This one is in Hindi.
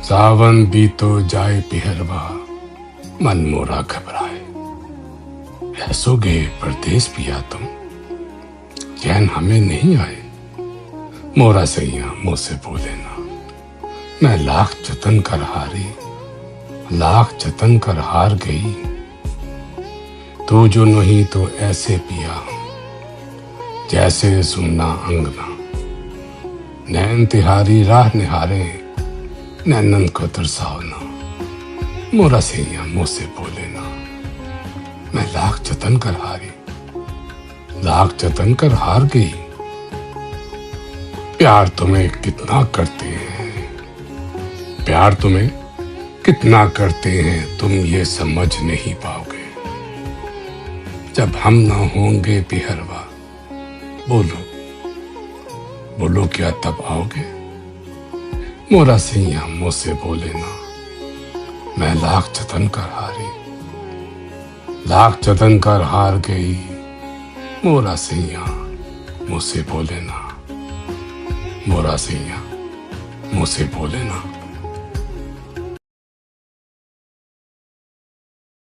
सावन भी तो जाए पिहरवा, मन मोरा घबराए। ऐसोगे परदेस पिया तुम, चैन हमें नहीं आए। मोरा सैया मुँह से बोले ना, मैं लाख जतन कर हारी, लाख जतन कर हार गई। तू जो नहीं तो ऐसे पिया, जैसे सुनना अंगना। नैन तिहारी राह निहारे, नैनन को तरसाओ ना। मोरा सैया मुँह से बोले ना, मैं लाख जतन कर हारी, लाख जतन कर हार गई। प्यार तुम्हें कितना करते हैं, प्यार तुम्हें कितना करते हैं, तुम ये समझ नहीं पाओगे। जब हम ना होंगे पिहरवा, बोलो बोलो क्या तब आओगे। मोरा सैया मुँह से बोले ना, मैं लाख जतन कर हारी, लाख जतन कर हार गई। मोरा सैया मुँह से बोले ना, मोरा सैया मुँह से बोले ना।